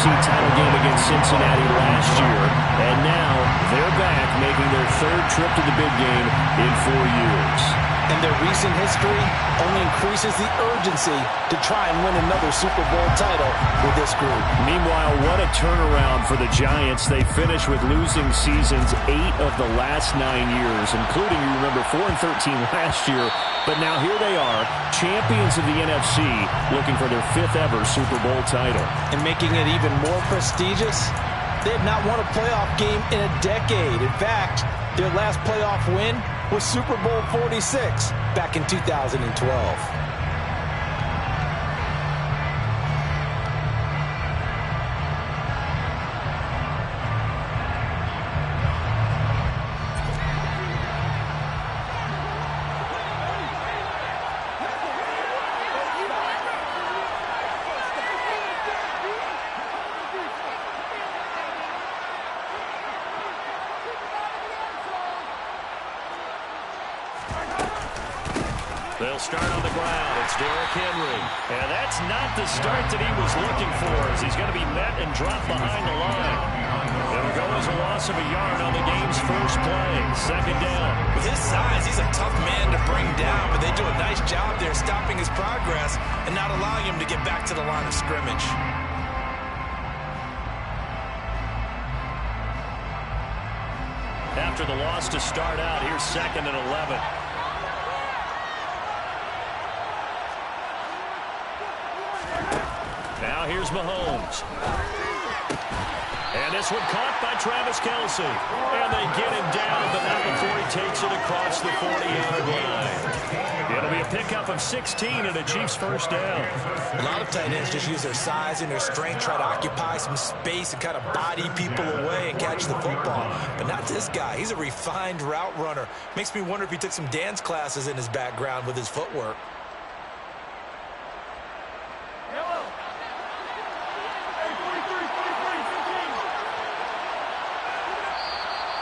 NFC title game against Cincinnati last year, and now they're back making their third trip to the big game in 4 years. And their recent history only increases the urgency to try and win another Super Bowl title with this group. Meanwhile, what a turnaround for the Giants. They finished with losing seasons 8 of the last 9 years, including, you remember, 4-13 last year. But now here they are, champions of the NFC, looking for their 5th ever Super Bowl title. And making it even more prestigious, they have not won a playoff game in a decade. In fact, their last playoff win was Super Bowl 46 back in 2012. They'll start on the ground. It's Derrick Henry. And that's not the start that he was looking for, as he's going to be met and dropped behind the line. It'll go as a loss of a yard on the game's first play. Second down. With his size, he's a tough man to bring down, but they do a nice job there stopping his progress and not allowing him to get back to the line of scrimmage. After the loss to start out, here's 2nd and 11. Now here's Mahomes. And this one caught by Travis Kelce. And they get him down, but not before he takes it across the 40-yard line. It'll be a pickup of 16 and a Chiefs first down. A lot of tight ends just use their size and their strength, try to occupy some space and kind of body people away and catch the football. But not this guy. He's a refined route runner. Makes me wonder if he took some dance classes in his background with his footwork.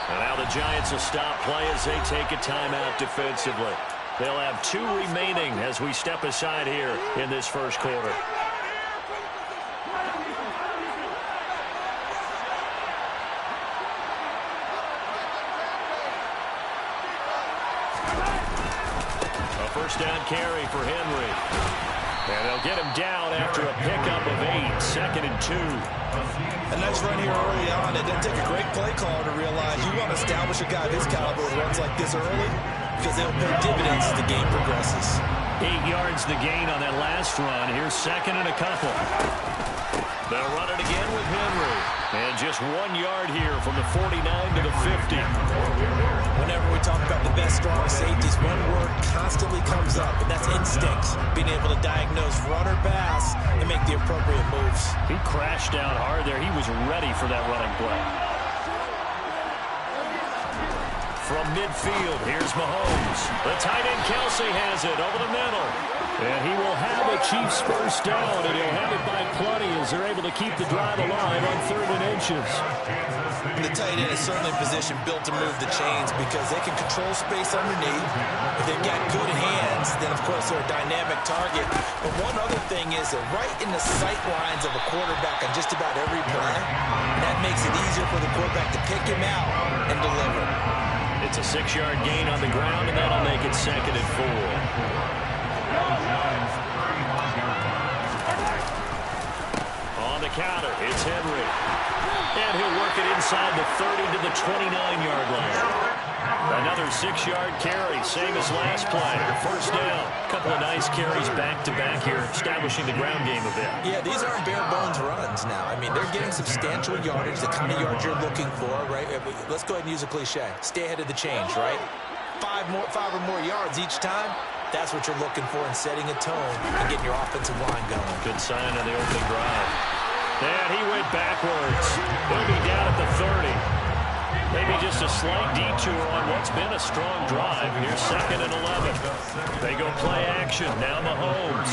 And now the Giants will stop play as they take a timeout defensively. They'll have 2 remaining as we step aside here in this first quarter. A first down carry for Henry. And they'll get him down after a pickup of 8, 2nd and 2. A nice run here early on. It doesn't take a great play caller to realize you want to establish a guy this caliber who runs like this early because they'll pay dividends as the game progresses. 8 yards the gain on that last run. Here's 2nd and a couple. They'll run it again with Henry. And just 1 yard here from the 49 to the 50. Whenever we talk about the best strong safeties, one word constantly comes up, and that's instincts. Being able to diagnose run or pass and make the appropriate moves. He crashed down hard there. He was ready for that running play. From midfield, here's Mahomes. The tight end Kelce has it over the middle. And he will have a Chiefs first down, and he'll have it by plenty as they're able to keep the drive alive on 3rd and inches. The tight end is certainly a position built to move the chains because they can control space underneath. If they've got good hands, then of course they're a dynamic target. But one other thing is they're right in the sight lines of a quarterback on just about every play. And that makes it easier for the quarterback to pick him out and deliver. It's a 6-yard gain on the ground, and that'll make it 2nd and 4. On the counter, it's Henry. And he'll work it inside the 30 to the 29-yard line. Another 6-yard carry, same as last play. First down. A couple of nice carries back-to-back here, establishing the ground game a bit. Yeah, these aren't bare-bones runs now. I mean, they're getting substantial yardage, the kind of yards you're looking for, right? Let's go ahead and use a cliche. Stay ahead of the change, right? 5 or more yards each time. That's what you're looking for in setting a tone and getting your offensive line going. Good sign on the opening drive. And he went backwards. He'll be down at the 30. Maybe just a slight detour on what's been a strong drive. Here's 2nd and 11. They go play action. Now Mahomes.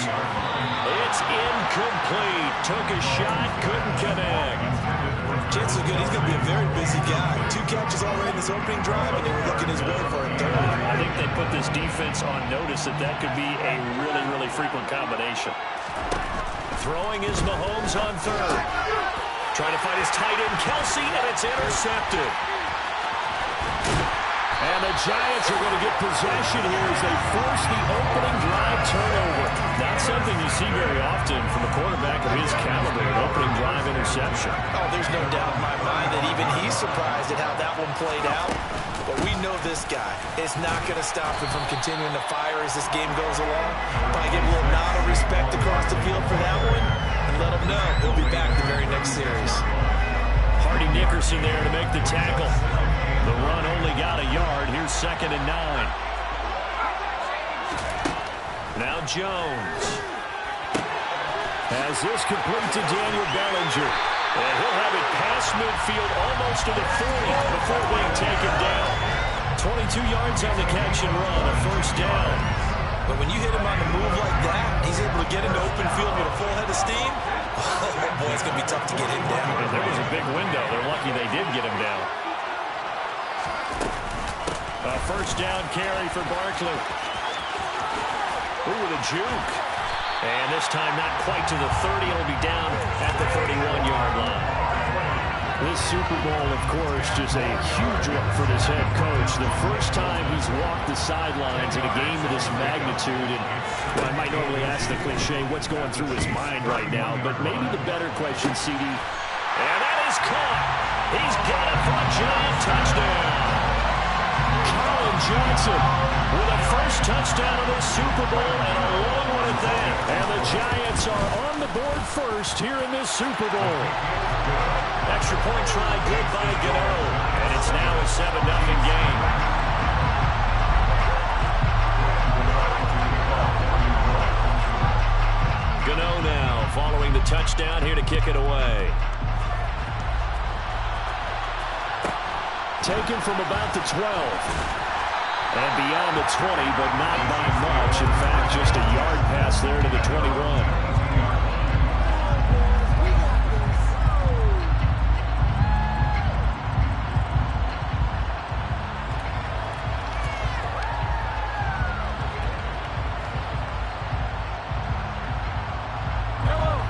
It's incomplete. Took a shot, couldn't connect. Chances are good he's going to be a very busy guy. 2 catches already in this opening drive, and they were looking his way for a 3rd. I think they put this defense on notice that could be a really, really frequent combination. Throwing is Mahomes on 3rd. Trying to find his tight end, Kelsey, and it's intercepted. And the Giants are going to get possession here as they force the opening drive turnover. Not something you see very often from a quarterback of his caliber, an opening drive interception. Oh, there's no doubt in my mind that even he's surprised at how that one played out. But we know this guy is not going to stop him from continuing to fire as this game goes along. Probably give him a little nod of respect across the field for that one and let him know he'll be back the very next series. Hardy Nickerson there to make the tackle. The run only got a yard. Here's 2nd and 9. Now Jones has this complete to Daniel Bellinger. And he'll have it past midfield almost to the 40 before being taken down. 22 yards on the catch and run, a first down. But when you hit him on the move like that, he's able to get into open field with a full head of steam. Oh, boy, it's going to be tough to get him down. And there was a big window. They're lucky they did get him down. A first down carry for Barkley. Ooh, with a juke. And this time not quite to the 30. It'll be down at the 31-yard line. This Super Bowl, of course, just a huge one for this head coach. The first time he's walked the sidelines in a game of this magnitude. And well, I might normally ask the cliche, what's going through his mind right now? But maybe the better question, CD. And that is caught. He's got it for a giant touchdown. Johnson with a first touchdown of this Super Bowl and a long one at that. And the Giants are on the board first here in this Super Bowl. Extra point try good by Gano. And it's now a 7-0 game. Gano now following the touchdown here to kick it away. Taken from about the 12. And beyond the 20, but not by much. In fact, just a yard pass there to the 21.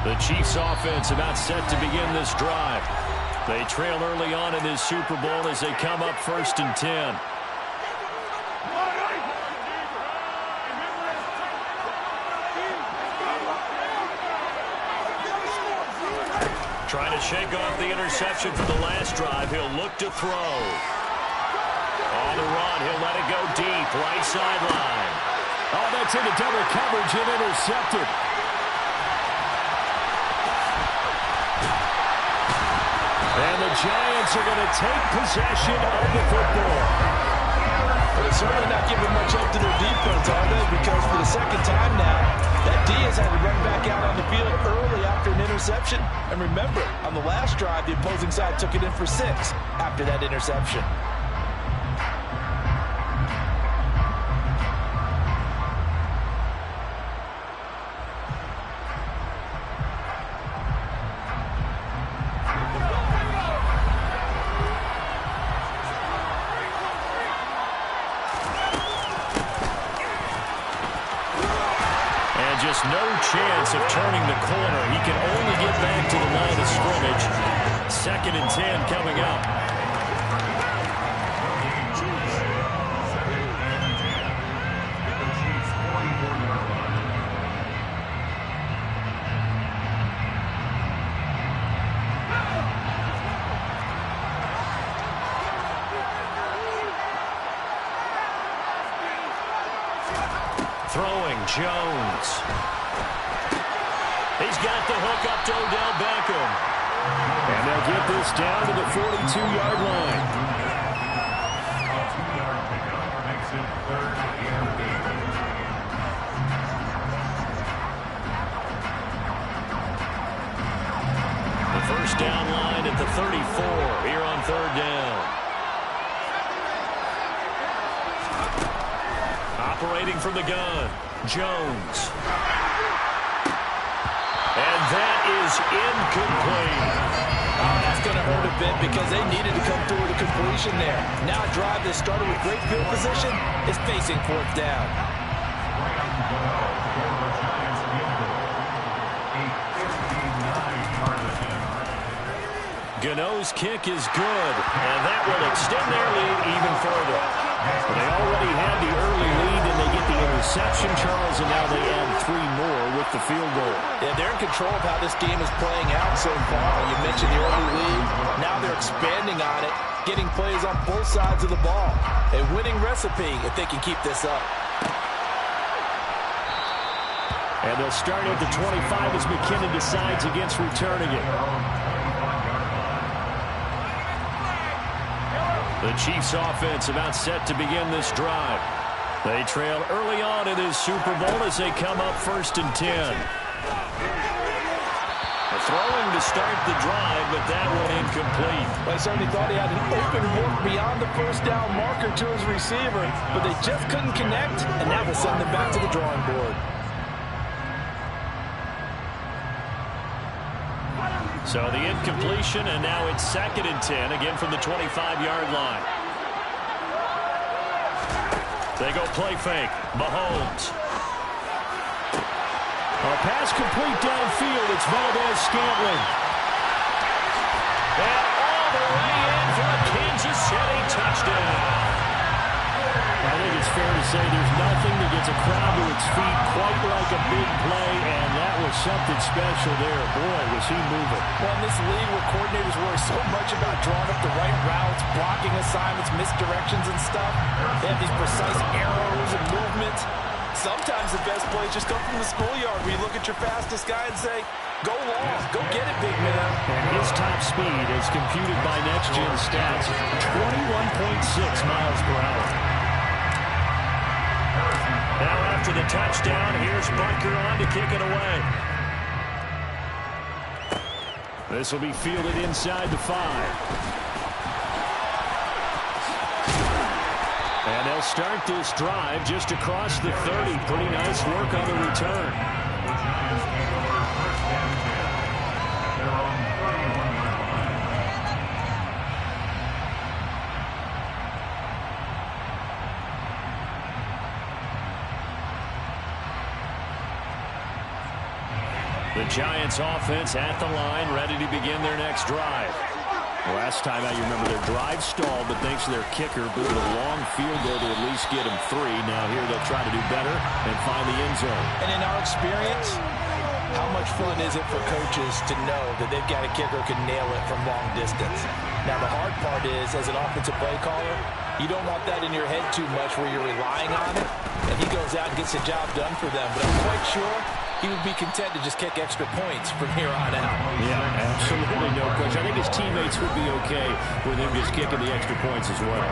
The Chiefs offense about set to begin this drive. They trail early on in this Super Bowl as they come up 1st and 10. Trying to shake off the interception from the last drive. He'll look to throw. On the run, he'll let it go deep. Right sideline. Oh, that's into double coverage and intercepted. And the Giants are going to take possession of the football. They're certainly not giving much up to their defense, are they? Because for the second time now, that D has had to run back out on the field early after an interception. And remember, on the last drive, the opposing side took it in for 6 after that interception. Just no chance of turning the corner. He can only get back to the line of scrimmage. 2nd and 10 coming up. Throwing, Jones. He's got the hook up to Odell Beckham. And they'll get this down to the 42-yard line. The first down line at the 34 here on 3rd down. Operating from the gun, Jones. And that is incomplete. Oh, that's going to hurt a bit because they needed to come through with a completion there. Now a drive that started with great field position is facing 4th down. Gano's kick is good, and that will extend their lead even further. They already had the early lead, and they get the interception, Charles, and now they add 3 more with the field goal. Yeah, they're in control of how this game is playing out so far. You mentioned the early lead. Now they're expanding on it, getting plays on both sides of the ball. A winning recipe if they can keep this up. And they'll start at the 25 as McKinnon decides against returning it. The Chiefs offense about set to begin this drive. They trail early on in this Super Bowl as they come up 1st and 10. Throwing to start the drive, but that one incomplete. I certainly thought he had an open look beyond the first down marker to his receiver, but they just couldn't connect, and that will send them back to the drawing board. So the incompletion, and now it's 2nd and 10, again from the 25-yard line. They go play fake. Mahomes. A pass complete downfield. It's Valdez-Scantling. And all the way in for a Kansas City touchdown. I think it's fair to say there's nothing that gets a crowd to its feet quite like a big play, and that was something special there. Boy, was he moving. Well, in this league where coordinators worry so much about drawing up the right routes, blocking assignments, misdirections and stuff, they have these precise arrows and movements. Sometimes the best plays just come from the schoolyard where you look at your fastest guy and say, go long, go get it, big man. And his top speed is computed by Next Gen Stats, 21.6 miles per hour. Now after the touchdown, here's Bunker on to kick it away. This will be fielded inside the 5. And they'll start this drive just across the 30. Pretty nice work on the return. The Giants offense at the line, ready to begin their next drive. Last time out, you remember their drive stalled, but thanks to their kicker, booted a long field goal to at least get them 3. Now here they'll try to do better and find the end zone. And in our experience, how much fun is it for coaches to know that they've got a kicker who can nail it from long distance? Now the hard part is, as an offensive play caller, you don't want that in your head too much where you're relying on it, and he goes out and gets the job done for them. But I'm quite sure he would be content to just kick extra points from here on out. Yeah, absolutely no question. I think his teammates would be okay with him just kicking the extra points as well.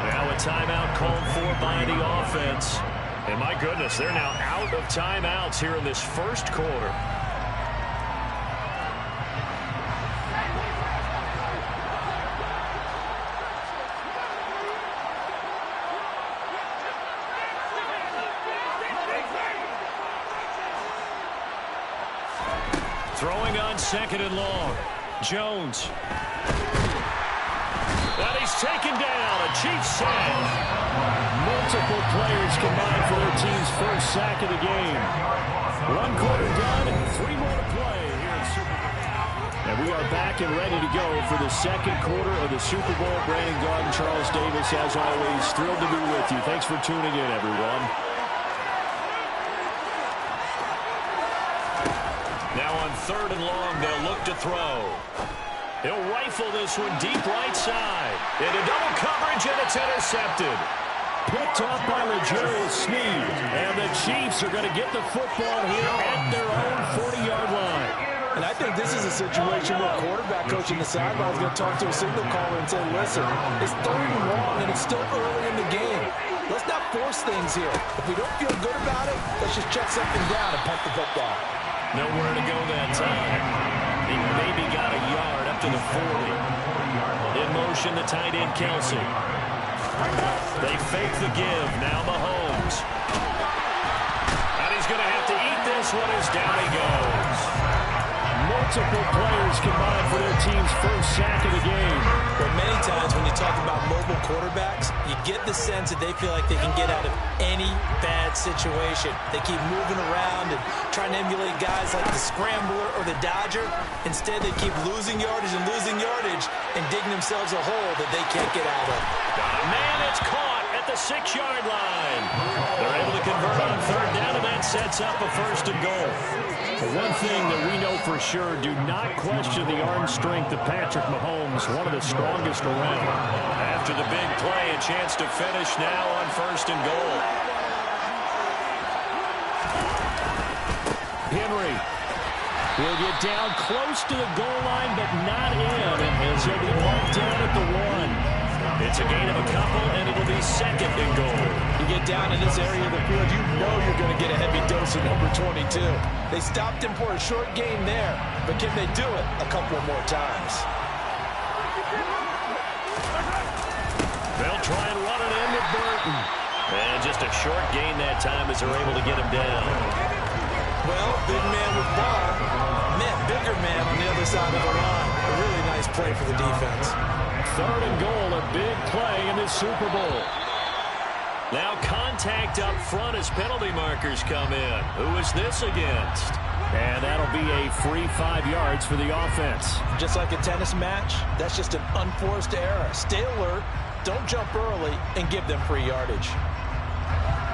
Now a timeout called for by the offense. And my goodness, they're now out of timeouts here in this first quarter. Throwing on 2nd and long. Jones. And he's taken down. A Chiefs sack. Multiple players combined for their team's first sack of the game. 1 quarter done and 3 more to play here in Super Bowl. And we are back and ready to go for the 2nd quarter of the Super Bowl. Brandon Garden, Charles Davis, as always, thrilled to be with you. Thanks for tuning in, everyone. Now on 3rd and long, they'll look to throw. He'll rifle this one deep right side. Into double coverage, and it's intercepted. Picked off by L'Jarius Sneed. And the Chiefs are going to get the football here at their own 40-yard line. And I think this is a situation where quarterback coach in the sideline is going to talk to a signal caller and say, listen, it's 3rd and long, and it's still early in the game. Let's not force things here. If we don't feel good about it, let's just check something down and punt the football. Nowhere to go that time. He maybe got a yard up to the 40. In motion, the tight end, Kelsey. They fake the give. Now Mahomes. And he's going to have to eat this one as down he goes. Multiple players combined for their team's first sack of the game. Well, many times when you talk about mobile quarterbacks, you get the sense that they feel like they can get out of any bad situation. They keep moving around and trying to emulate guys like the Scrambler or the Dodger. Instead, they keep losing yardage and digging themselves a hole that they can't get out of. Man, it's caught at the 6-yard line. They're able to convert on third down, and that sets up a first and goal. One thing that we know for sure, do not question the arm strength of Patrick Mahomes, one of the strongest around. After the big play, a chance to finish now on first and goal. Henry will get down close to the goal line, but not in, as he'll be marked down at the 1. It's a gain of a couple, and it'll be second and goal. You get down in this area of the field, you know you're going to get a heavy dose of number 22. They stopped him for a short gain there, but can they do it a couple more times? They'll try and run it in with Burton. And just a short gain that time as they're able to get him down. Well, big man with ball met bigger man on the other side of the line. A really nice play for the defense. Third and goal, a big play in the Super Bowl. Now contact up front as penalty markers come in. Who is this against? And that'll be a free 5 yards for the offense. Just like a tennis match, that's just an unforced error. Stay alert, don't jump early, and give them free yardage.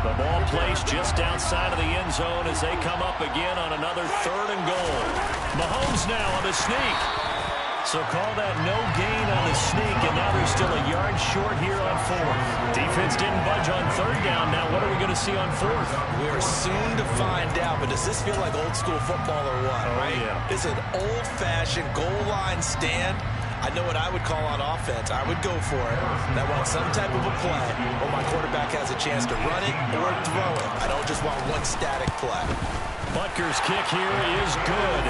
The ball placed just outside of the end zone as they come up again on another third and goal. Mahomes now on the sneak. So call that no gain on the sneak, and now they're still a yard short here on fourth. Defense didn't budge on third down. Now what are we going to see on fourth? We're soon to find out, but does this feel like old school football or what, right? Yeah. It's an old-fashioned goal line stand. I know what I would call on offense. I would go for it. And I want some type of a play where my quarterback has a chance to run it or throw it. I don't just want one static play. Butker's kick here is good.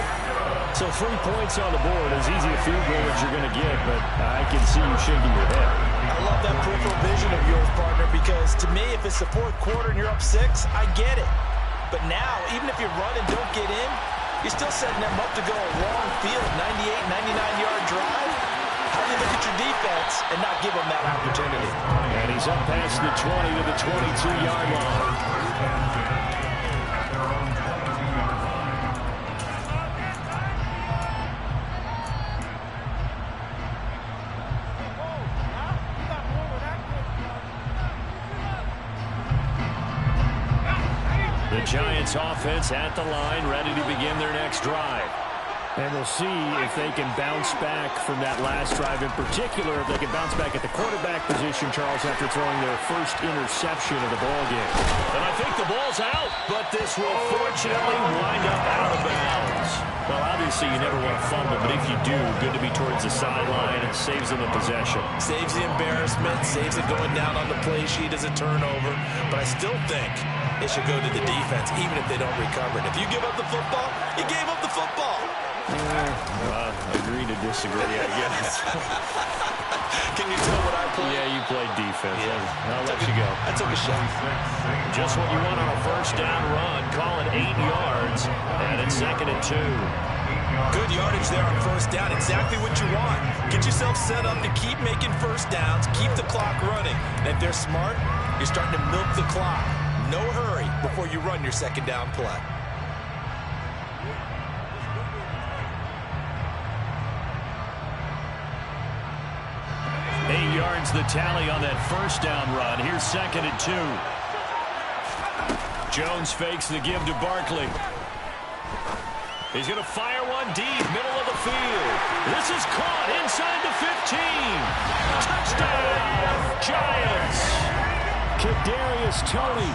So 3 points on the board, as easy a field goal as you're going to get, but I can see you shaking your head. I love that peripheral vision of yours, partner, because to me, if it's the fourth quarter and you're up 6, I get it. But now, even if you run and don't get in, you're still setting them up to go a long field, 98, 99-yard drive. How do you look at your defense and not give them that opportunity? And he's up past the 20 to the 22-yard line. The Giants offense at the line, ready to begin their next drive. And we'll see if they can bounce back from that last drive. In particular, if they can bounce back at the quarterback position, Charles, after throwing their first interception of the ballgame. And I think the ball's out, but this will fortunately wind up out of bounds. Well, obviously, you never want to fumble, but if you do, good to be towards the sideline. It saves them a possession. Saves the embarrassment, saves it going down on the play sheet as a turnover. But I still think it should go to the defense, even if they don't recover it. If you give up the football, you gave up the football. Agree to disagree, I guess. Can you tell what I played? Yeah, you played defense. Yeah. I'll let you go. I took a shot. Just what you want on a first down run. Call it 8 yards, and it's second and 2. Good yardage there on first down. Exactly what you want. Get yourself set up to keep making first downs, keep the clock running. And if they're smart, you're starting to milk the clock. No hurry before you run your second down play. The tally on that first down run. Here's second and 2. Jones fakes the give to Barkley. He's going to fire one deep, middle of the field. This is caught inside the 15. Touchdown, Giants. Kadarius Toney,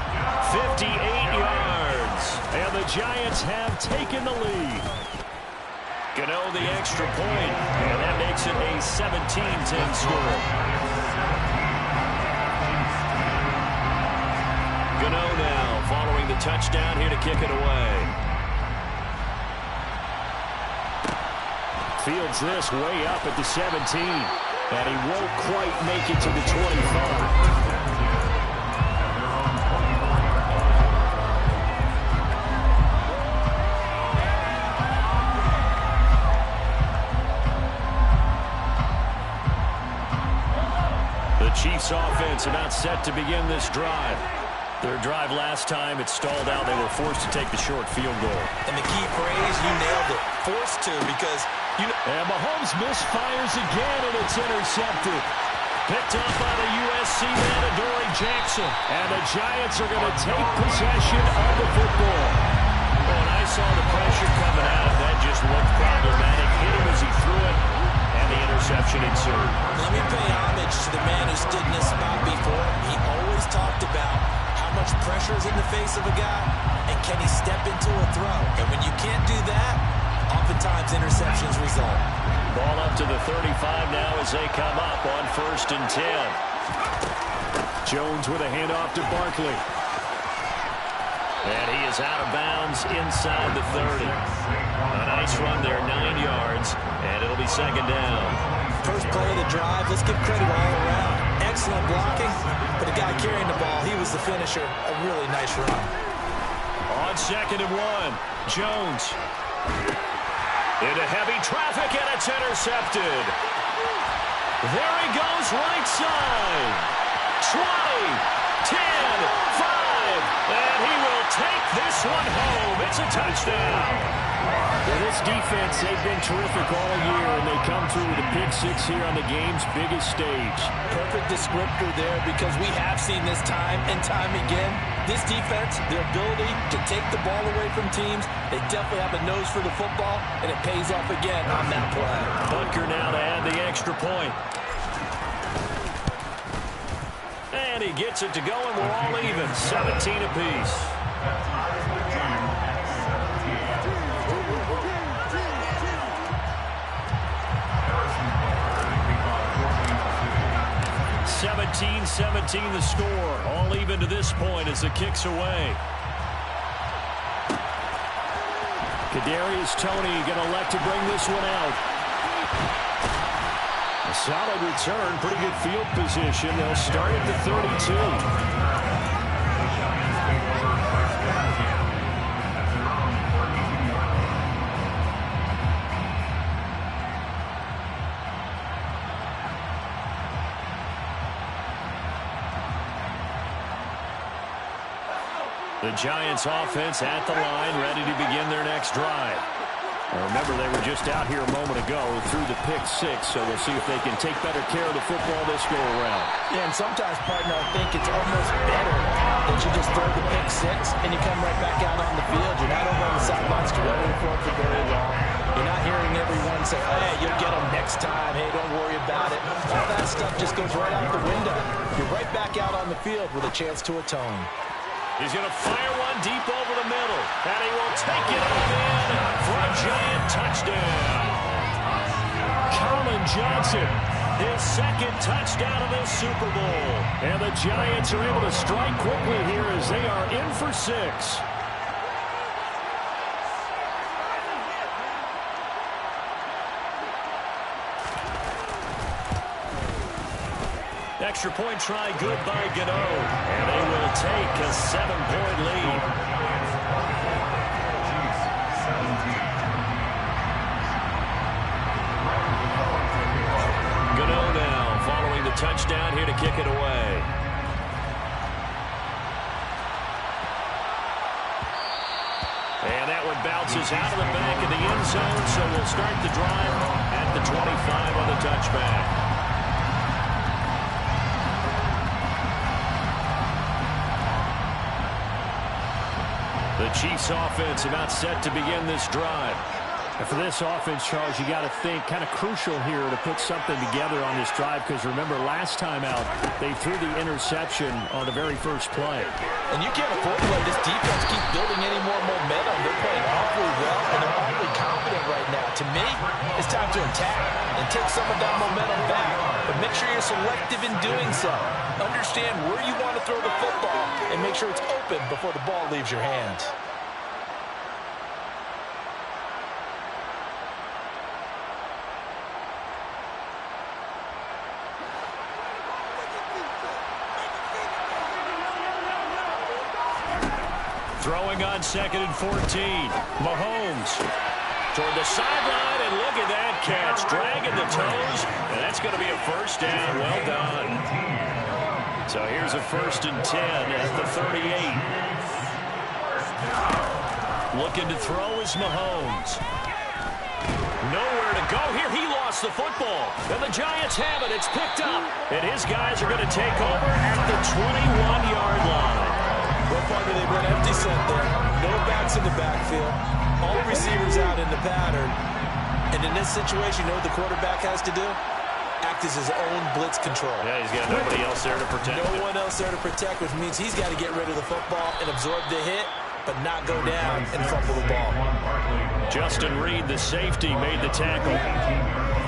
58 yards. And the Giants have taken the lead. Gano the extra point, and that makes it a 17-10 score. Gano now following the touchdown here to kick it away. Fields this way up at the 17, and he won't quite make it to the 25. The Chiefs offense about set to begin this drive. Their drive last time, it stalled out. They were forced to take the short field goal. And the key phrase, you nailed it, forced to, because you know. And Mahomes misfires again, and it's intercepted. Picked up by the USC man, Adoree Jackson. And the Giants are going to take possession of the football. When I saw the pressure coming out, that just looked problematic. Hit him as he threw it, and the interception ensued. Let me pay homage to the man who stood in this spot before. He always talked about how much pressure is in the face of a guy, and can he step into a throw. And when you can't do that, oftentimes interceptions result. Ball up to the 35 now as they come up on 1st and 10. Jones with a handoff to Barkley. And he is out of bounds inside the 30. A nice run there, 9 yards, and it'll be 2nd down. First play of the drive, let's give credit all around. Excellent blocking, but the guy carrying the ball, he was the finisher. A really nice run. On 2nd and 1, Jones. Into heavy traffic, and it's intercepted. There he goes, right side. 20, 10, 5, and he will take this one home. It's a touchdown. Well, this defense, they've been terrific all year, and they come through with a pick six here on the game's biggest stage. Perfect descriptor there, because we have seen this time and time again. This defense, their ability to take the ball away from teams, they definitely have a nose for the football, and it pays off again on that play. Bunker now to add the extra point. And he gets it to go, and we're all even, 17 apiece. (17-17) the score. All even to this point as the kick's away. Kadarius Toney going to elect to bring this one out. A solid return, pretty good field position. They'll start at the 32. The Giants offense at the line, ready to begin their next drive. Now remember, they were just out here a moment ago through the pick six, so we'll see if they can take better care of the football this go-around. Yeah, and sometimes, partner, I think it's almost better that you just throw the pick six and you come right back out on the field. You're not over on the sidelines dwelling for it for very long. You're not hearing everyone say, hey, you'll get them next time. Hey, don't worry about it. All that stuff just goes right out the window. You're right back out on the field with a chance to atone. He's going to fire one deep over the middle, and he will take it on in for a Giant touchdown. Colin Johnson, his 2nd touchdown of this Super Bowl. And the Giants are able to strike quickly here as they are in for 6. Extra point try good by Gano. And they will take a 7-point lead. Gano now following the touchdown here to kick it away. And that one bounces out of the back of the end zone, so we'll start the drive at the 25 on the touchback. The Chiefs offense about set to begin this drive. And for this offense, Charles, you got to think kind of crucial here to put something together on this drive, because remember last time out they threw the interception on the very first play. And you can't afford to let this defense keep building any more momentum. They're playing awfully well, and they're awfully confident right now. To me, it's time to attack and take some of that momentum back. But make sure you're selective in doing so. Understand where you want to throw the football and make sure it's open before the ball leaves your hands. Throwing on 2nd and 14. Mahomes toward the sideline, and look at that catch. Dragging the toes, and that's That's going to be a first down. Well done. So here's a 1st and 10 at the 38. Looking to throw is Mahomes. Nowhere to go here. He lost the football. And the Giants have it. It's picked up. And his guys are going to take over at the 21-yard line. Well, partner, they went empty set there. No backs in the backfield. All receivers out in the pattern. And in this situation, you know what the quarterback has to do? Act as his own blitz control. Yeah, he's got nobody else there to protect him. No one else there to protect, which means he's got to get rid of the football and absorb the hit, but not go down and fumble the ball. Justin Reed, the safety, made the tackle.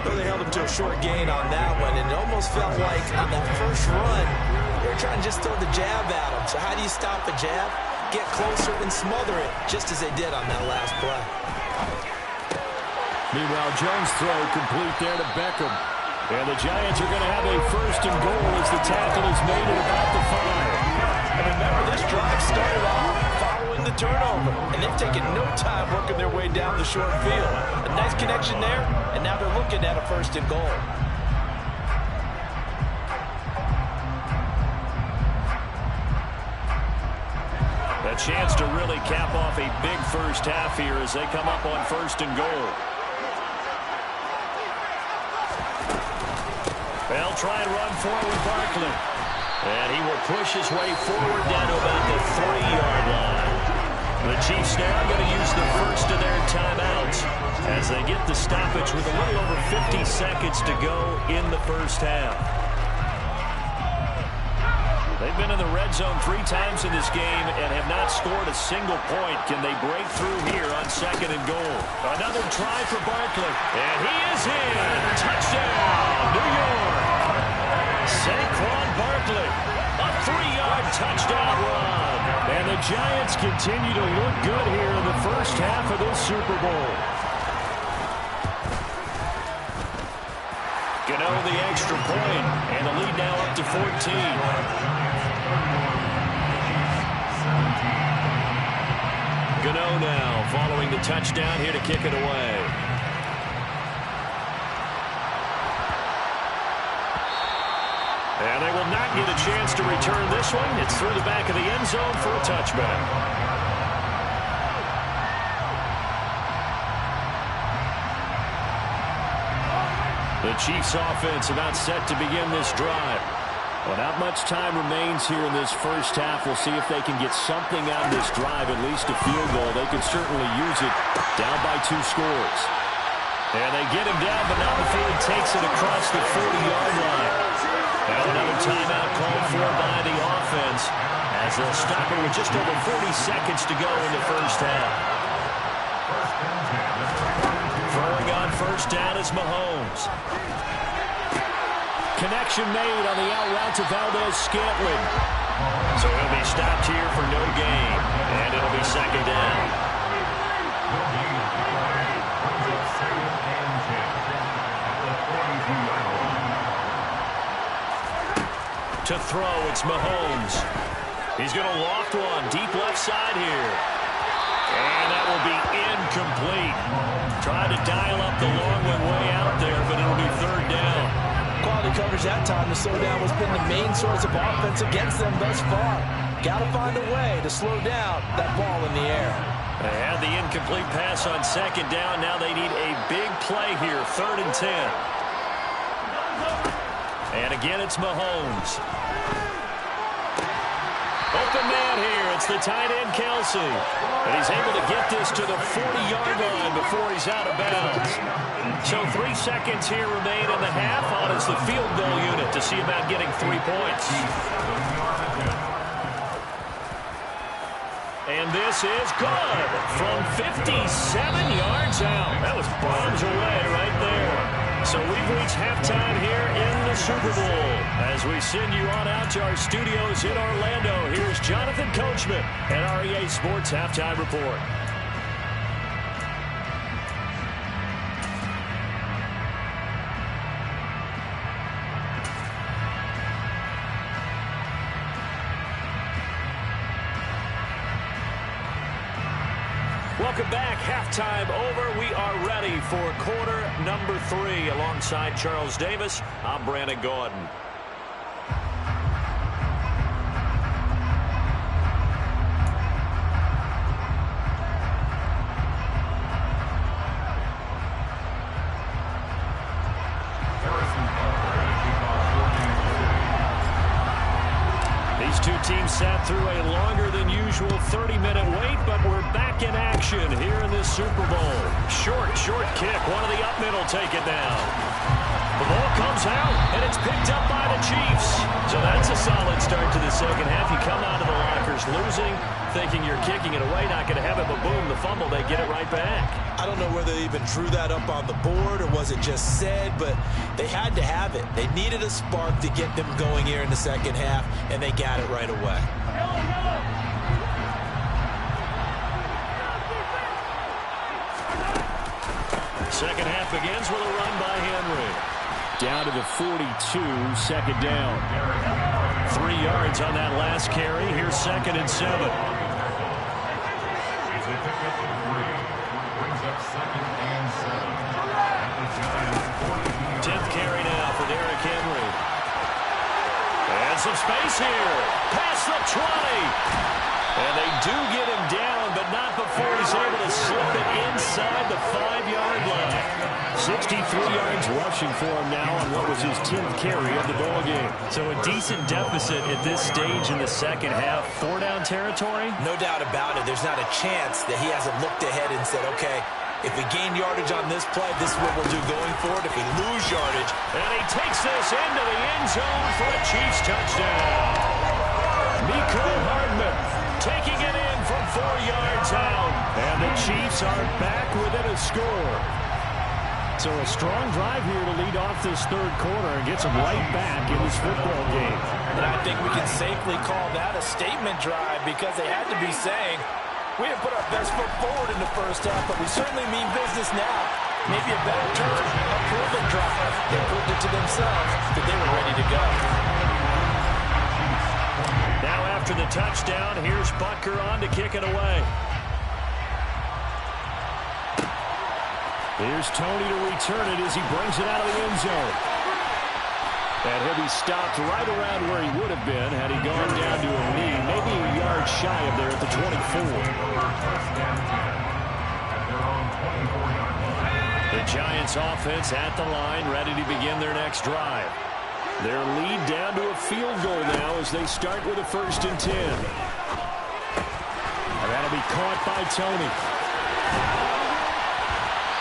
Well, they held him to a short gain on that one, and it almost felt like on that first run, they were trying to just throw the jab at him. So how do you stop the jab? Get closer and smother it, just as they did on that last play. Meanwhile, Jones' throw complete there to Beckham. And the Giants are going to have a 1st and goal as the tackle is made at about the 5. And remember, this drive started off following the turnover, and they've taken no time working their way down the short field. A nice connection there, and now they're looking at a 1st and goal. A chance to really cap off a big first half here as they come up on 1st and goal. They'll try and run forward Barkley. And he will push his way forward down to about the 3-yard line. The Chiefs now going to use the first of their timeouts as they get the stoppage with a little over 50 seconds to go in the first half. They've been in the red zone 3 times in this game and have not scored a single point. Can they break through here on 2nd and goal? Another try for Barkley. And he is in. Touchdown, New York. Saquon Barkley, a 3-yard touchdown run. And the Giants continue to look good here in the first half of this Super Bowl. Gano the extra point, and the lead now up to 14. Gano now following the touchdown here to kick it away. And they will not get a chance to return this one. It's through the back of the end zone for a touchback. The Chiefs offense about set to begin this drive. Well, not much time remains here in this first half. We'll see if they can get something out of this drive, at least a field goal. They can certainly use it down by 2 scores. And they get him down, but now the field takes it across the 40-yard line. Now another timeout called for by the offense as they'll stop it with just over 40 seconds to go in the first half. Throwing on first down is Mahomes. Connection made on the out route to Valdez-Scantling. So he'll be stopped here for no gain, and it'll be 2nd down. To throw, it's Mahomes. He's going to loft one deep left side here. And that will be incomplete. Trying to dial up the long one way out there, but it'll be 3rd down. Quality coverage that time. The slowdown has been the main source of offense against them thus far. Got to find a way to slow down that ball in the air. They had the incomplete pass on 2nd down. Now they need a big play here, 3rd and 10. And again, it's Mahomes. Open man here. It's the tight end, Kelsey. And he's able to get this to the 40-yard line before he's out of bounds. So 3 seconds here remain in the half. On is the field goal unit to see about getting 3 points. And this is good from 57 yards out. That was bombs away right there. So we've reached halftime here in the Super Bowl. As we send you on out to our studios in Orlando, here's Jonathan Coachman at REA Sports Halftime Report. Welcome back. Halftime over. We are ready for quarter number 3. Alongside Charles Davis, I'm Brandon Gordon. These two teams sat through a longer than usual 30-minute wait, but we're back in action here in this Super Bowl. Short kick. One of the up middle take it down. The ball comes out, and it's picked up by the Chiefs. So that's a solid start to the second half. You come out of the lockers losing, thinking you're kicking it away, not going to have it, but boom, the fumble, they get it right back. I don't know whether they even drew that up on the board or was it just said, but they had to have it. They needed a spark to get them going here in the second half, and they got it right away. Second half begins with a run by Henry. Down to the 42, second down. 3 yards on that last carry. Here's 2nd and 7. 10th carry now for Derrick Henry. And some space here. Past the 20. And they do get him down, but not before he's able to slip it inside the 5-yard line. 63 yards rushing for him now on what was his 10th carry of the ball game. So a decent deficit at this stage in the second half. 4-down territory? No doubt about it. There's not a chance that he hasn't looked ahead and said, okay, if we gain yardage on this play, this is what we'll do going forward. If we lose yardage. And he takes this into the end zone for a Chiefs touchdown. Miko Hardman taking it in from 4 yards out. And the Chiefs are back within a score. So a strong drive here to lead off this third quarter and gets them right back in this football game. And I think we can safely call that a statement drive because they had to be saying, we didn't put our best foot forward in the first half, but we certainly mean business now. Maybe a better term, a proven drive. They proved it to themselves that they were ready to go. Now after the touchdown, here's Butker on to kick it away. Here's Tony to return it as he brings it out of the end zone. And he'll be stopped right around where he would have been had he gone down to a knee, maybe a yard shy of there at the 24. The Giants offense at the line, ready to begin their next drive. Their lead down to a field goal now as they start with a 1st and 10. And that'll be caught by Tony.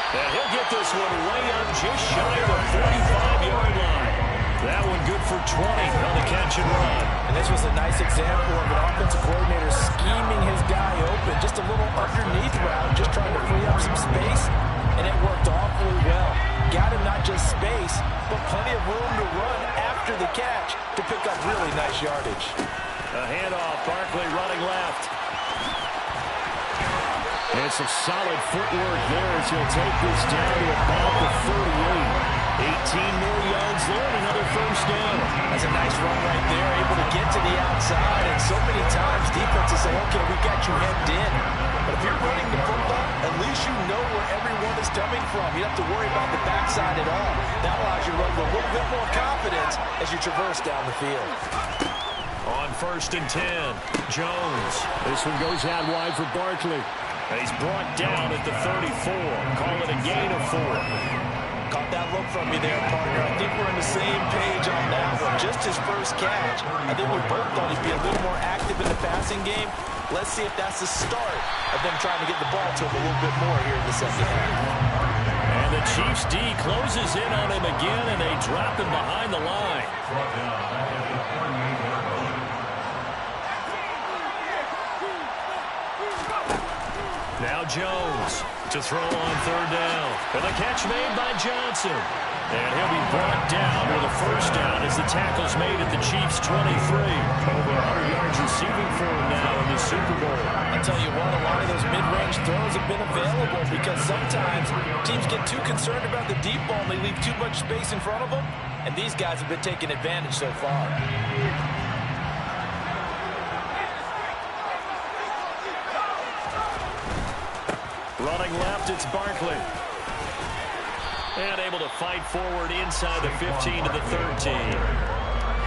And he'll get this one way up just shy of the 45-yard line. That one good for 20 on the catch and run. And this was a nice example of an offensive coordinator scheming his guy open. Just a little underneath route, just trying to free up some space. And it worked awfully well. Got him not just space, but plenty of room to run after the catch to pick up really nice yardage. A handoff, Barkley running left. And some solid footwork there as he'll take this down to about the 38. 18 more yards there and another 1st down. That's a nice run right there, able to get to the outside. And so many times defenses say, okay, we got you hemmed in. But if you're running the football, at least you know where everyone is coming from. You don't have to worry about the backside at all. That allows you to run with a little bit more confidence as you traverse down the field. On 1st and 10, Jones. This one goes out wide for Barkley. And he's brought down at the 34. Call it a gain of 4. Caught that look from you there, partner. I think we're on the same page on that one. Just his first catch. I think we both thought he'd be a little more active in the passing game. Let's see if that's the start of them trying to get the ball to him a little bit more here in the second half. And the Chiefs D closes in on him again, and they drop him behind the line. Now Jones to throw on 3rd down. And the catch made by Johnson. And he'll be brought down with a 1st down as the tackle's made at the Chiefs' 23. Over 100 yards receiving for him now in the Super Bowl. I'll tell you what, a lot of those mid-range throws have been available because sometimes teams get too concerned about the deep ball and they leave too much space in front of them. And these guys have been taking advantage so far. left, it's Barkley. And able to fight forward inside the 15 to the 13.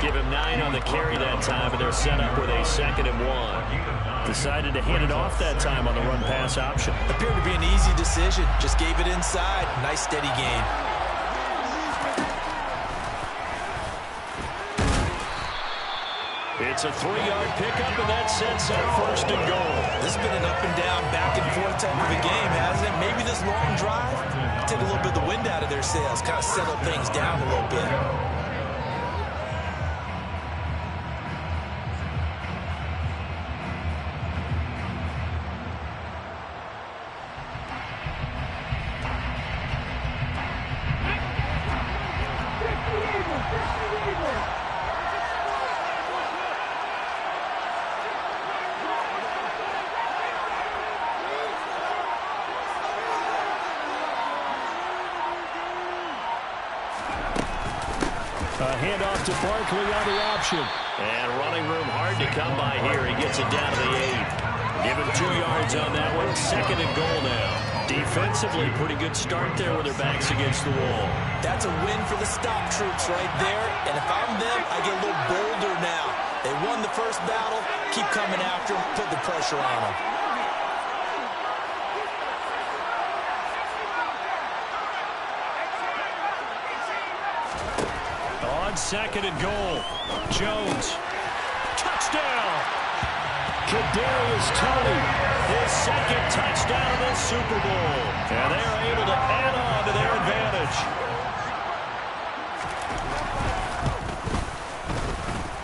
Give him 9 on the carry that time, and they're set up with a 2nd and 1. Decided to hand it off that time on the run-pass option. Appeared to be an easy decision. Just gave it inside. Nice, steady gain. It's a 3-yard pickup, and that sets up 1st and goal. This has been an up-and-down, back-and-forth type of a game, hasn't it? Maybe this long drive take a little bit of the wind out of their sails, kind of settle things down a little bit. A handoff to Barkley on the option. And running room hard to come by here. He gets it down to the 8. Give him 2 yards on that one. 2nd and goal now. Defensively, pretty good start there with their backs against the wall. That's a win for the stop troops right there. And if I'm them, I get a little bolder now. They won the first battle. Keep coming after them. Put the pressure on them. On 2nd and goal, Jones. Touchdown! Kadarius Toney, his 2nd touchdown of the Super Bowl. And they're able to add on to their advantage.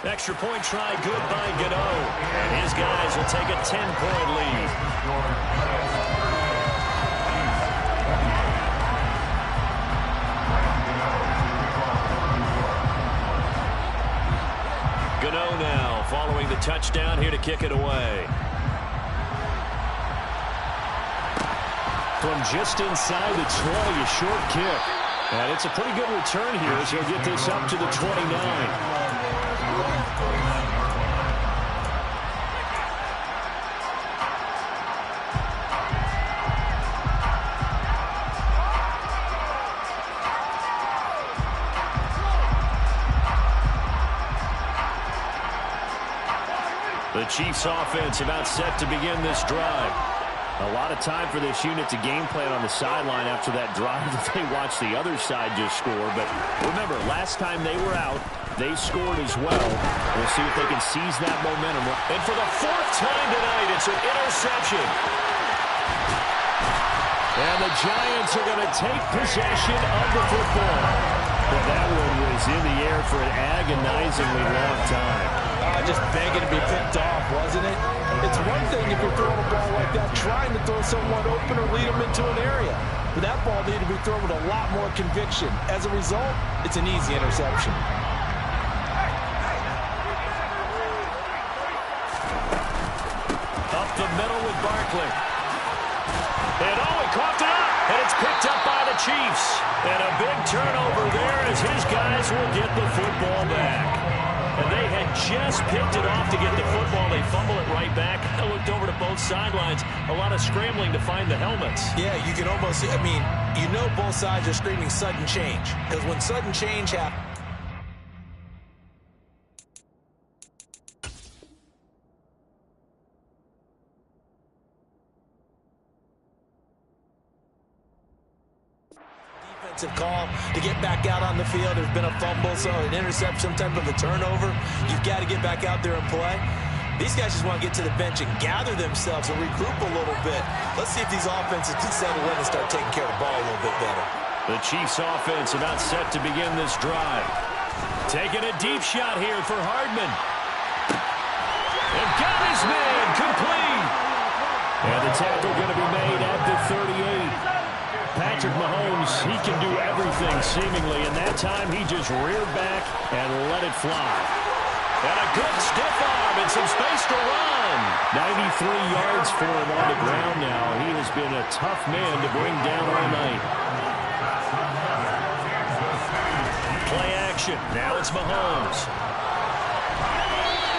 Extra point try good by Gano. And his guys will take a 10-point lead. Gano now following the touchdown here to kick it away. From just inside the 20, a short kick. And it's a pretty good return here as he'll get this up to the 29. The Chiefs offense about set to begin this drive. A lot of time for this unit to game plan on the sideline after that drive that they watched the other side just score. But remember, last time they were out, they scored as well. We'll see if they can seize that momentum. And for the 4th time tonight, it's an interception. And the Giants are going to take possession of the football. Well, that one was in the air for an agonizingly long time. Just begging to be picked off, wasn't it? It's one thing if you're throwing a ball like that, trying to throw someone open or lead them into an area. But that ball needed to be thrown with a lot more conviction. As a result, it's an easy interception. Up the middle with Barkley. And he coughed it up. And it's picked up by the Chiefs. And a big turnover there as his guys will get the football back. And they had just picked it off to get the football. They fumble it right back. I looked over to both sidelines. A lot of scrambling to find the helmets. Yeah, you can almost see, you know both sides are screaming sudden change. Because when sudden change happens, call to get back out on the field. There's been a fumble, so an interception, some type of a turnover. You've got to get back out there and play. These guys just want to get to the bench and gather themselves and regroup a little bit. Let's see if these offenses can settle in and start taking care of the ball a little bit better. The Chiefs offense about set to begin this drive. Taking a deep shot here for Hardman. And got his man complete. And the tackle going to be made at the 38. Patrick Mahomes, he can do everything seemingly, and that time he just reared back and let it fly. And a good stiff arm and some space to run. 93 yards for him on the ground now. He has been a tough man to bring down all night. Play action. Now it's Mahomes.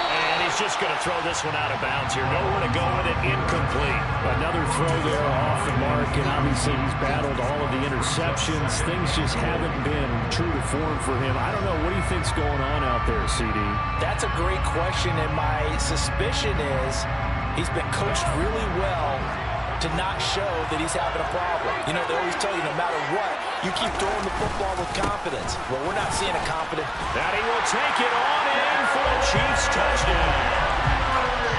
And he's just going to throw this one out of bounds here. Nowhere to go with it, incomplete. Another throw there off the mark, and obviously he's battled all of the interceptions. Things just haven't been true to form for him. I don't know. What do you think's going on out there, CD? That's a great question, and my suspicion is he's been coached really well to not show that he's having a problem. You know, they always tell you no matter what, you keep throwing the football with confidence. Well, we're not seeing a confident. That he will take it on in for a Chiefs touchdown.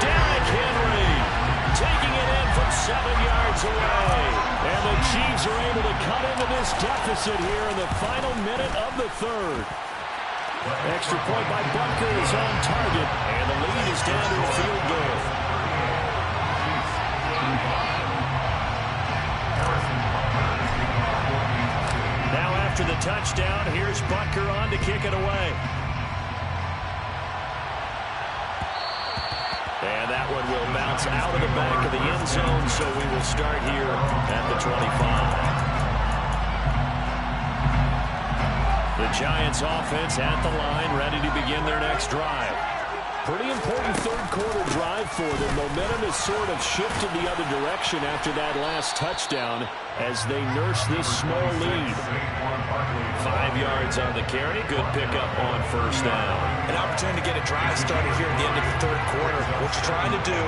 Derrick Henry taking it in from 7 yards away. And the Chiefs are able to cut into this deficit here in the final minute of the third. Extra point by Butker is on target, and the lead is down to a field goal. Now after the touchdown, here's Butker on to kick it away. And that one will bounce out of the back of the end zone, so we will start here at the 25. The Giants offense at the line, ready to begin their next drive. Pretty important third-quarter drive for them. Momentum has sort of shifted the other direction after that last touchdown as they nurse this small lead. 5 yards on the carry. Good pickup on first down. An opportunity to get a drive started here at the end of the third quarter. What you're trying to do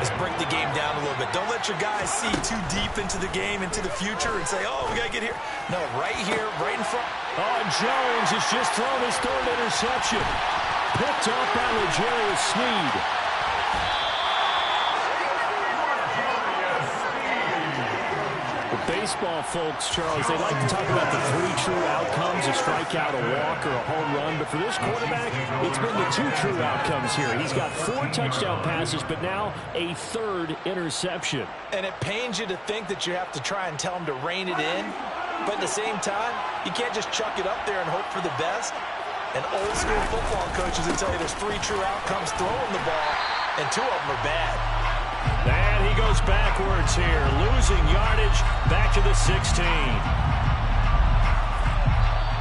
is break the game down a little bit. Don't let your guys see too deep into the game, into the future, and say, oh, we got to get here. No, right here, right in front. Oh, Jones has just thrown his third interception. Picked off by L'Jarius Sneed. The baseball folks, Charles, they like to talk about the 3 true outcomes, a strikeout, a walk, or a home run. But for this quarterback, it's been the 2 true outcomes here. He's got 4 touchdown passes, but now a 3rd interception. And it pains you to think that you have to try and tell him to rein it in. But at the same time, you can't just chuck it up there and hope for the best. And old-school football coaches will tell you there's 3 true outcomes throwing the ball, and 2 of them are bad. And he goes backwards here, losing yardage back to the 16.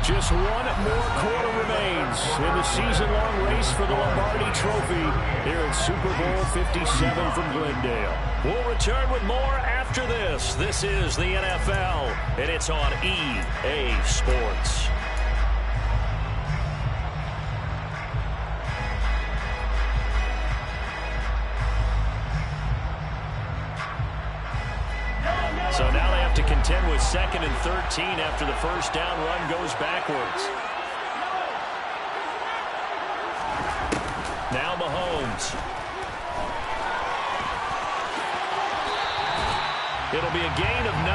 Just 1 more quarter remains in the season-long race for the Lombardi Trophy here at Super Bowl 57 from Glendale. We'll return with more after this. This is the NFL, and it's on EA Sports. So now they have to contend with 2nd and 13 after the first down run goes backwards. Now Mahomes. It'll be a gain of 9,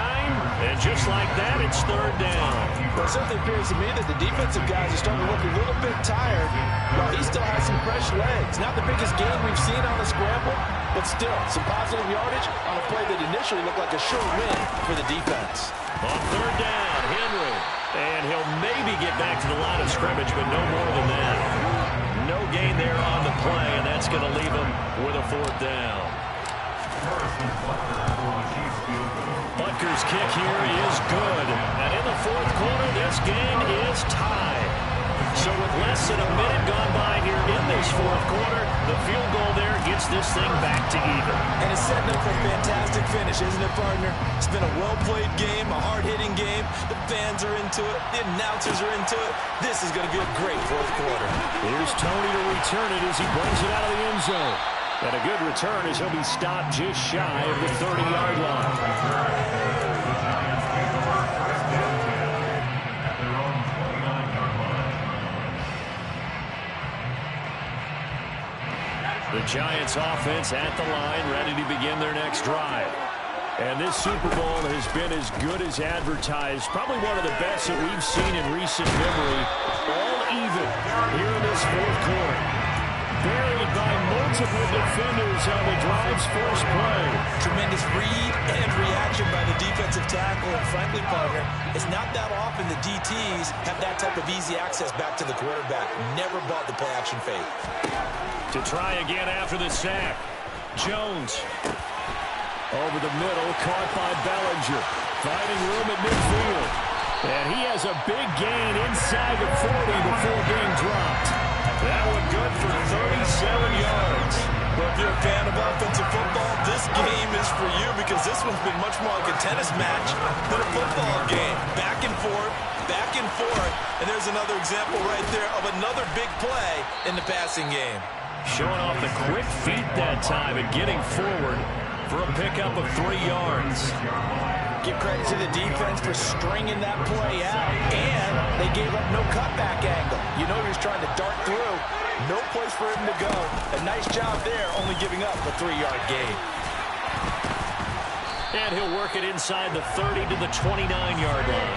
and just like that, it's 3rd down. Well, it certainly appears to me that the defensive guys are starting to look a little bit tired, while he still has some fresh legs. Not the biggest game we've seen on a scramble, but still, some positive yardage on a play that initially looked like a sure win for the defense. On 3rd down, Henry. And he'll maybe get back to the line of scrimmage, but no more than that. No gain there on the play, and that's going to leave him with a 4th down. Butker's kick here is good. And in the 4th quarter, this game is tied. So with less than a minute gone by here in this 4th quarter, the field goal there gets this thing back to even. And it's setting up for a fantastic finish, isn't it, partner? It's been a well-played game, a hard-hitting game. The fans are into it. The announcers are into it. This is going to be a great 4th quarter. Here's Tony to return it as he brings it out of the end zone. And a good return as he'll be stopped just shy of the 30-yard line. The Giants offense at the line, ready to begin their next drive. And this Super Bowl has been as good as advertised. Probably one of the best that we've seen in recent memory. All even here in this 4th quarter. Buried by multiple defenders on the drive's first play. Tremendous read and reaction by the defensive tackle. And frankly, partner, it's not that often the DTs have that type of easy access back to the quarterback. Never bought the play-action fake. To try again after the sack. Jones. Over the middle, caught by Bellinger. Finding room at midfield. And he has a big gain inside the 40 before being dropped. That one good for 37 yards. Well, if you're a fan of offensive football, this game is for you because this one's been much more like a tennis match than a football game. Back and forth, and there's another example right there of another big play in the passing game. Showing off the quick feet that time and getting forward for a pickup of 3 yards. Give credit to the defense for stringing that play out, and they gave up no cutback angle. You know he was trying to dart through. No place for him to go. A nice job there, only giving up a 3-yard gain. And he'll work it inside the 30 to the 29-yard line.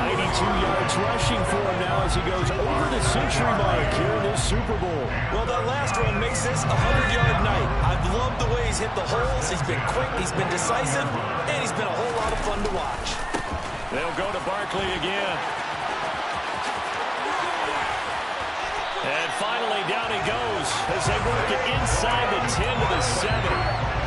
92 yards rushing for him now as he goes over the century mark here in this Super Bowl. Well, that last run makes this a 100-yard night. I've loved the way he's hit the holes. He's been quick, he's been decisive, and he's been a whole lot of fun to watch. They'll go to Barkley again. And finally, down he goes as they work it inside the 10 to the 7.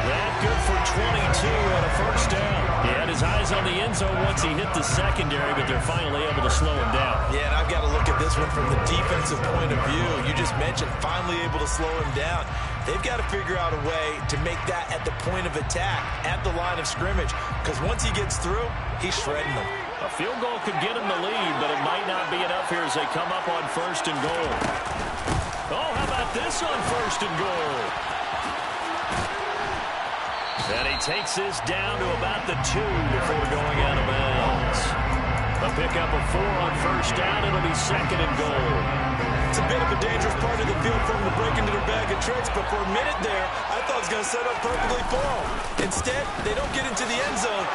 That good for 22 and a first down. He had his eyes on the end zone once he hit the secondary, but they're finally able to slow him down. Yeah, and I've got to look at this one from the defensive point of view. You just mentioned finally able to slow him down. They've got to figure out a way to make that at the point of attack, at the line of scrimmage, because once he gets through, he's shredding them. A field goal could get him the lead, but it might not be enough here as they come up on 1st and goal. Oh, how about this on 1st and goal? And he takes this down to about the 2 before going out of bounds. A pickup of 4 on 1st down. It'll be 2nd and goal. It's a bit of a dangerous part of the field for him to break into their bag of tricks, but for a minute there, I thought it was going to set up perfectly for him. Instead, they don't get into the end zone.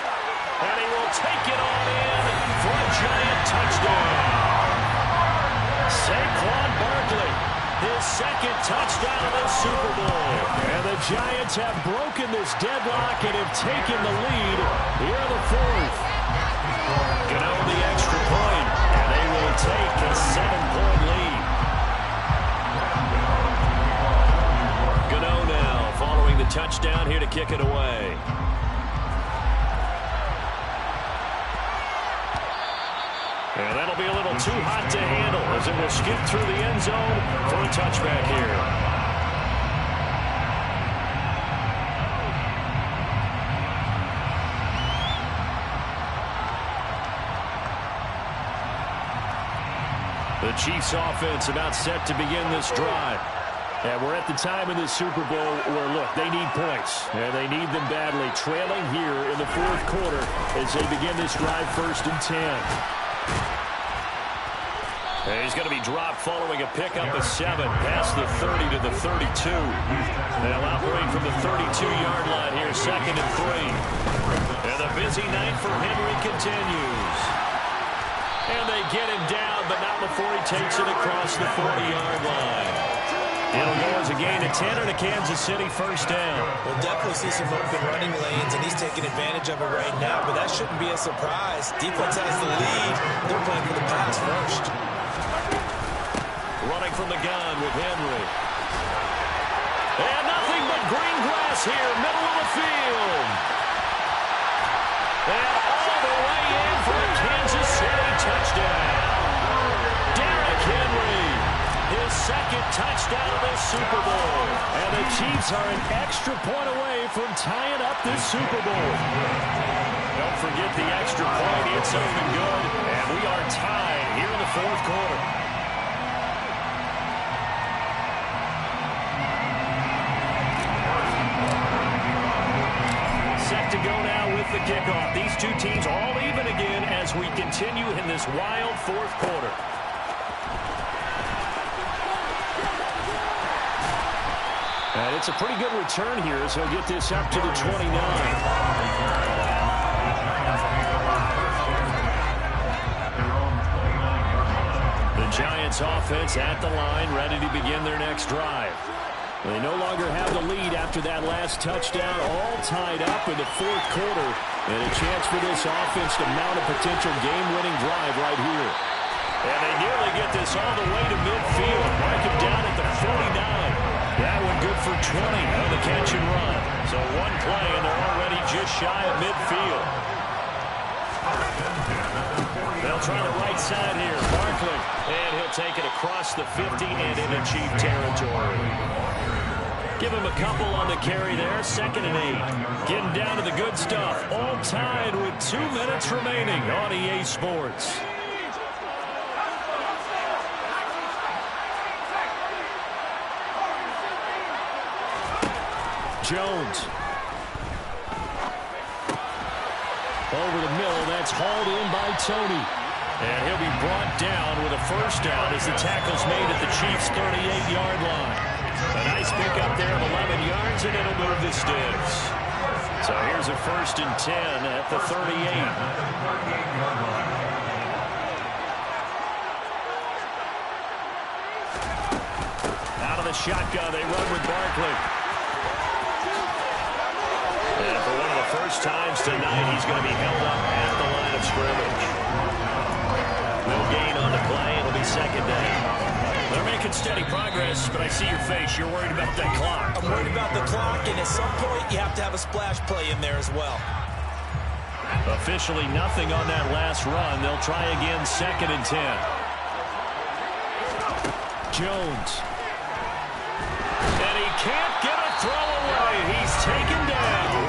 And he will take it on in for a giant touchdown. Saquon Barkley, his 2nd touchdown of the Super Bowl. And the Giants have broken this deadlock and have taken the lead here in the 4th. Gano the extra point, and they will take a 7-point lead. Gano now following the touchdown here to kick it away. And that'll be a little too hot to handle as it will skip through the end zone for a touchback here. The Chiefs offense about set to begin this drive. And we're at the time in the Super Bowl where, look, they need points. And they need them badly, trailing here in the 4th quarter as they begin this drive 1st and 10. He's going to be dropped following a pickup of 7 past the 30 to the 32. They'll operate from the 32-yard line here, 2nd and 3. And the busy night for Henry continues. And they get him down, but not before he takes it across the 40-yard line. It'll go as a gain of 10 and a Kansas City 1st down. We'll definitely see some open running lanes, and he's taking advantage of it right now, but that shouldn't be a surprise. Defense has the lead. They're playing for the pass first. Running from the gun with Henry. And nothing but green grass here, middle of the field. And all the way in for a Kansas City touchdown. Derrick Henry, his 2nd touchdown of this Super Bowl. And the Chiefs are an extra point away from tying up this Super Bowl. Don't forget the extra point. It's up and good. And we are tied here in the 4th quarter. Set to go now with the kickoff. These two teams all even again as we continue in this wild 4th quarter. And it's a pretty good return here as he'll get this up to the 29. The Giants offense at the line, ready to begin their next drive. They no longer have the lead after that last touchdown, all tied up in the 4th quarter. And a chance for this offense to mount a potential game-winning drive right here. And they nearly get this all the way to midfield. Mark him down at the 49. That one good for 20 on the catch and run. So one play, and they're already just shy of midfield. They'll try the right side here. Barkley. And he'll take it across the 50 and into Chief territory. Give him a couple on the carry there. 2nd and 8. Getting down to the good stuff. All tied with 2 minutes remaining on EA Sports. Jones. Over the middle. That's hauled in by Tony. And he'll be brought down with a first down as the tackle's made at the Chiefs' 38-yard line. A nice pickup there of 11 yards, and it'll move the Sticks. So here's a 1st and 10 at the 38. Out of the shotgun, they run with Barkley. And for one of the first times tonight, he's going to be held up at the line of scrimmage. No gain on the play. It'll be 2nd down. They're making steady progress, but I see your face. You're worried about that clock. I'm worried about the clock, and at some point, you have to have a splash play in there as well. Officially nothing on that last run. They'll try again, 2nd and 10. Jones. And he can't get a throw away. He's taken down.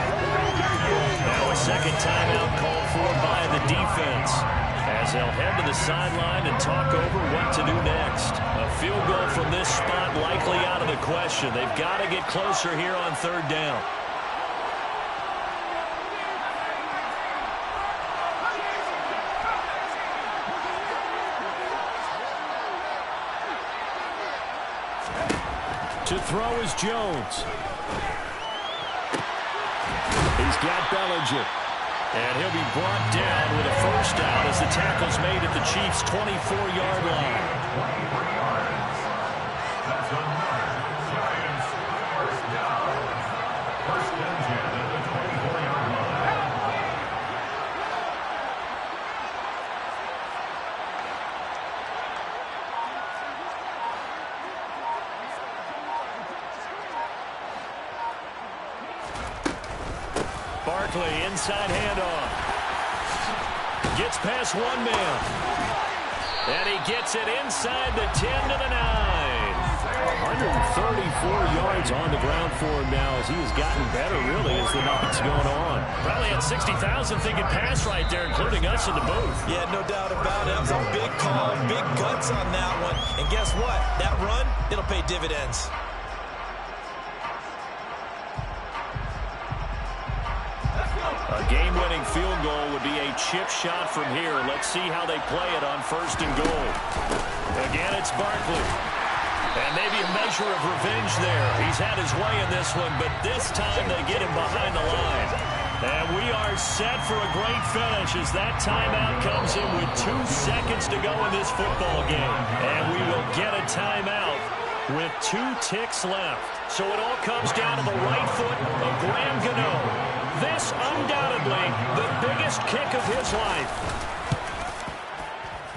Now a 2nd timeout called for by the defense, as they'll head to the sideline and talk over what to do next. A field goal from this spot likely out of the question. They've got to get closer here on 3rd down. To throw is Jones. He's got Bellinger. And he'll be brought down with a first down as the tackle's made at the Chiefs' 24-yard line. Barkley, inside handoff. Gets past one man. And he gets it inside the 10 to the 9. 134 yards on the ground for him now as he has gotten better, really, as the night's going on. Probably had 60,000 thinking pass right there, including us in the booth. Yeah, no doubt about it. That was a big call, big guts on that one. And guess what? That run, it'll pay dividends. A game-winning field goal would be a chip shot from here. Let's see how they play it on 1st and goal. Again, it's Barkley. And maybe a measure of revenge there. He's had his way in this one, but this time they get him behind the line. And we are set for a great finish as that timeout comes in with 2 seconds to go in this football game. And we will get a timeout with 2 ticks left. So it all comes down to the right foot of Graham Gano. This undoubtedly the biggest kick of his life.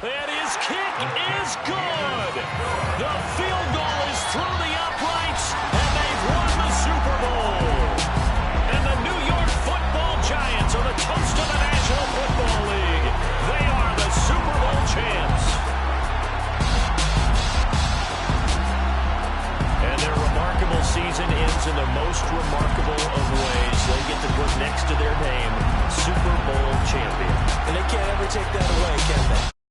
And his kick is good. The field goal is through the uprights, and they've won the Super Bowl. And the New York Football Giants are the toast of the National Football League. They are the Super Bowl champs. And their remarkable season ends in the most remarkable of ways. They get to put next to their name, Super Bowl champion. And they can't ever take that away, can they?